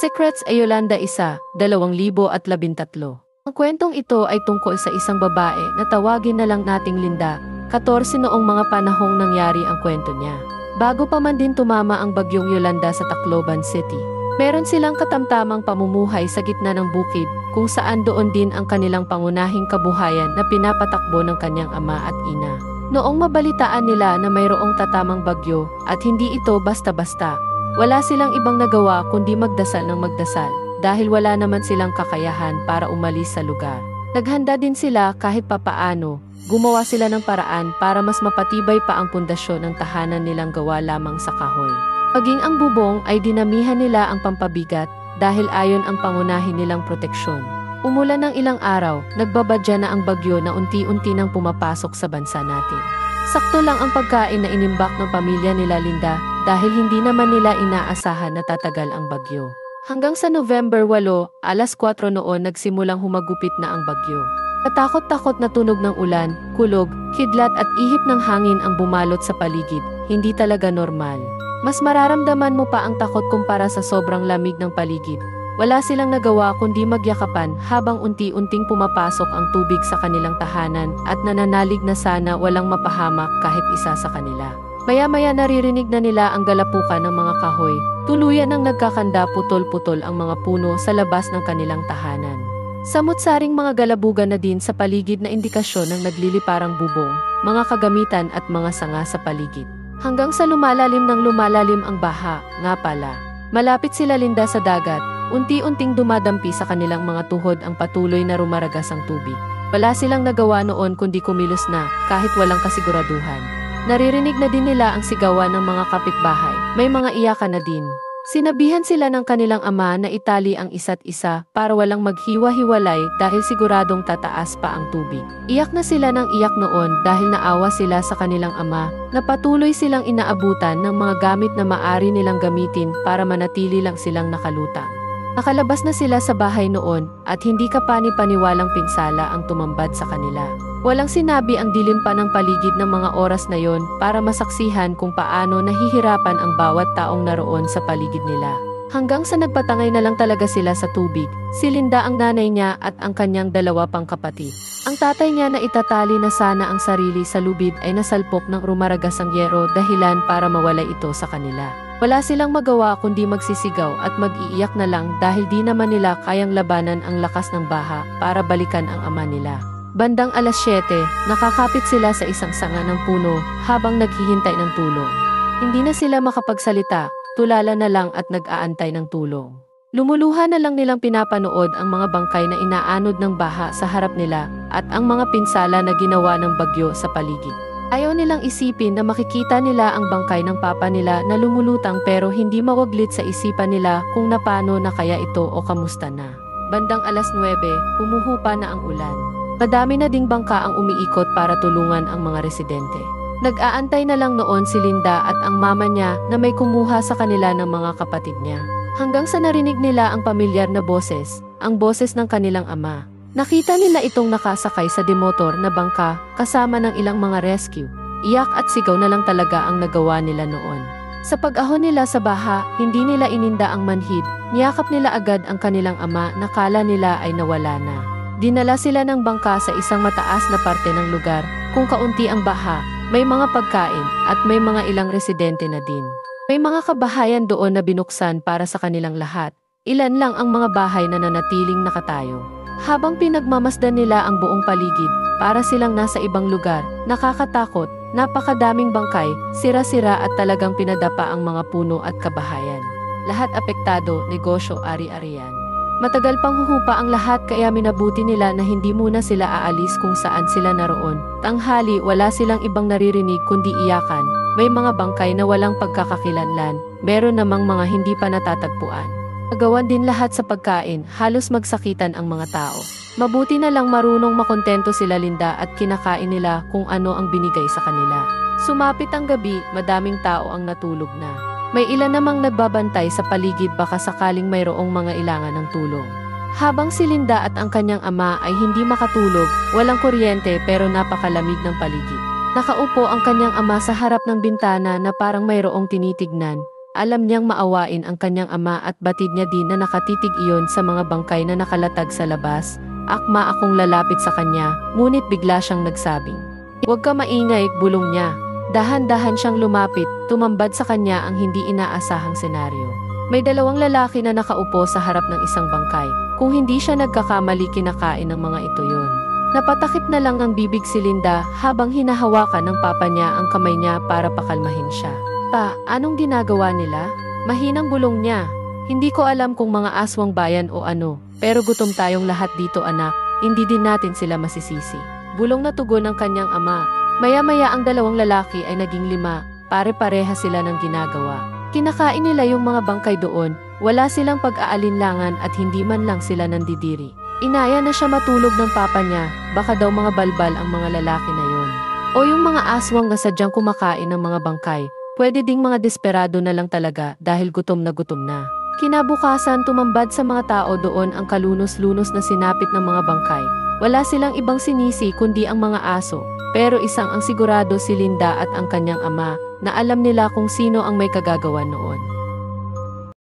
Secrets ay Yolanda 1, 2013. Ang kwentong ito ay tungkol sa isang babae na tawagin na lang nating Linda, 14 noong mga panahong nangyari ang kwento niya. Bago pa man din tumama ang bagyong Yolanda sa Tacloban City. Meron silang katamtamang pamumuhay sa gitna ng bukid kung saan doon din ang kanilang pangunahing kabuhayan na pinapatakbo ng kanyang ama at ina. Noong mabalitaan nila na mayroong tatamang bagyo at hindi ito basta-basta, wala silang ibang nagawa kundi magdasal ng magdasal dahil wala naman silang kakayahan para umalis sa lugar. Naghanda din sila kahit papaano, gumawa sila ng paraan para mas mapatibay pa ang pundasyon ng tahanan nilang gawa lamang sa kahoy. Maging ang bubong ay dinamihan nila ang pampabigat dahil ayon ang pangunahin nilang proteksyon. Umulan ng ilang araw, nagbabadya na ang bagyo na unti-unti nang pumapasok sa bansa natin. Sakto lang ang pagkain na inimbak ng pamilya nila Linda dahil hindi naman nila inaasahan na tatagal ang bagyo. Hanggang sa November 8, alas 4 noon nagsimulang humagupit na ang bagyo. Katakot-takot na tunog ng ulan, kulog, kidlat at ihip ng hangin ang bumalot sa paligid, hindi talaga normal. Mas mararamdaman mo pa ang takot kumpara sa sobrang lamig ng paligid. Wala silang nagawa kundi magyakapan habang unti-unting pumapasok ang tubig sa kanilang tahanan at nananalig na sana walang mapahamak kahit isa sa kanila. Maya-maya naririnig na nila ang galapukan ng mga kahoy, tuluyan ng nagkakanda putol-putol ang mga puno sa labas ng kanilang tahanan. Samut-saring mga galabugan na din sa paligid na indikasyon ng nagliliparang bubong, mga kagamitan at mga sanga sa paligid. Hanggang sa lumalalim ang baha, nga pala. Malapit sila Linda sa dagat, unti-unting dumadampi sa kanilang mga tuhod ang patuloy na rumaragas ang tubig. Wala silang nagawa noon kundi kumilos na, kahit walang kasiguraduhan. Naririnig na din nila ang sigawan ng mga kapitbahay, may mga iyakan na din. Sinabihan sila ng kanilang ama na itali ang isa't isa para walang maghiwa-hiwalay dahil siguradong tataas pa ang tubig. Iyak na sila ng iyak noon dahil naawa sila sa kanilang ama na patuloy silang inaabutan ng mga gamit na maari nilang gamitin para manatili lang silang nakalutang. Nakalabas na sila sa bahay noon at hindi kapani-paniwalang pinsala ang tumambad sa kanila. Walang sinabi ang dilim pa ng paligid ng mga oras na yon para masaksihan kung paano nahihirapan ang bawat taong naroon sa paligid nila. Hanggang sa nagpatangay na lang talaga sila sa tubig, si Linda ang nanay niya at ang kanyang dalawa pang kapatid. Ang tatay niya na itatali na sana ang sarili sa lubid ay nasalpok ng rumaragasang yero dahilan para mawala ito sa kanila. Wala silang magawa kundi magsisigaw at mag-iiyak na lang dahil di naman nila kayang labanan ang lakas ng baha para balikan ang ama nila. Bandang alas 7, nakakapit sila sa isang sanga ng puno habang naghihintay ng tulong. Hindi na sila makapagsalita, tulala na lang at nag-aantay ng tulong. Lumuluha na lang nilang pinapanood ang mga bangkay na inaanod ng baha sa harap nila at ang mga pinsala na ginawa ng bagyo sa paligid. Ayaw nilang isipin na makikita nila ang bangkay ng papa nila na lumulutang pero hindi mawaglit sa isipan nila kung napano na kaya ito o kamusta na. Bandang alas 9, humuhupa na ang ulan. Madami na ding bangka ang umiikot para tulungan ang mga residente. Nag-aantay na lang noon si Linda at ang mama niya na may kumuha sa kanila ng mga kapatid niya. Hanggang sa narinig nila ang pamilyar na boses, ang boses ng kanilang ama. Nakita nila itong nakasakay sa demotor na bangka kasama ng ilang mga rescue. Iyak at sigaw na lang talaga ang nagawa nila noon. Sa pag-ahon nila sa baha, hindi nila ininda ang manhid. Niyakap nila agad ang kanilang ama na kala nila ay nawala na. Dinala sila ng bangka sa isang mataas na parte ng lugar, kung kaunti ang baha, may mga pagkain, at may mga ilang residente na din. May mga kabahayan doon na binuksan para sa kanilang lahat. Ilan lang ang mga bahay na nanatiling nakatayo. Habang pinagmamasdan nila ang buong paligid, para silang nasa ibang lugar, nakakatakot, napakadaming bangkay, sira-sira at talagang pinadapa ang mga puno at kabahayan. Lahat apektado, negosyo, ari-arian. Matagal pang huhupa ang lahat kaya minabuti nila na hindi muna sila aalis kung saan sila naroon. Tanghali wala silang ibang naririnig kundi iyakan. May mga bangkay na walang pagkakakilanlan, meron namang mga hindi pa natatagpuan. Nagawan din lahat sa pagkain, halos magsakitan ang mga tao. Mabuti na lang marunong makontento sila Linda at kinakain nila kung ano ang binigay sa kanila. Sumapit ang gabi, madaming tao ang natulog na. May ilan namang nagbabantay sa paligid baka sakaling mayroong mga ilangan ng tulong. Habang si Linda at ang kanyang ama ay hindi makatulog, walang kuryente pero napakalamig ng paligid. Nakaupo ang kanyang ama sa harap ng bintana na parang mayroong tinitignan, alam niyang maawain ang kanyang ama at batid niya din na nakatitig iyon sa mga bangkay na nakalatag sa labas. Akma akong lalapit sa kanya, ngunit bigla siyang nagsabing, "Huwag ka maingay," bulong niya. Dahan-dahan siyang lumapit, tumambad sa kanya ang hindi inaasahang senaryo. May dalawang lalaki na nakaupo sa harap ng isang bangkay. Kung hindi siya nagkakamali, kinakain ng mga ito yun. Napatakip na lang ang bibig si Linda habang hinahawakan ng papa niya ang kamay niya para pakalmahin siya. "Pa, anong ginagawa nila?" Mahinang bulong niya. "Hindi ko alam kung mga aswang bayan o ano, pero gutom tayong lahat dito anak, hindi din natin sila masisisi." Bulong na tugon ng kanyang ama. Maya-maya ang dalawang lalaki ay naging 5, pare-pareha sila ng ginagawa. Kinakain nila yung mga bangkay doon, wala silang pag-aalinlangan at hindi man lang sila nandidiri. Inaya na siya matulog ng papa niya, baka daw mga balbal ang mga lalaki na yun. O yung mga aswang na sadyang kumakain ng mga bangkay, pwede ding mga desperado na lang talaga dahil gutom na gutom na. Kinabukasan tumambad sa mga tao doon ang kalunos-lunos na sinapit ng mga bangkay. Wala silang ibang sinisi kundi ang mga aso, pero isang ang sigurado si Linda at ang kanyang ama na alam nila kung sino ang may kagagawan noon.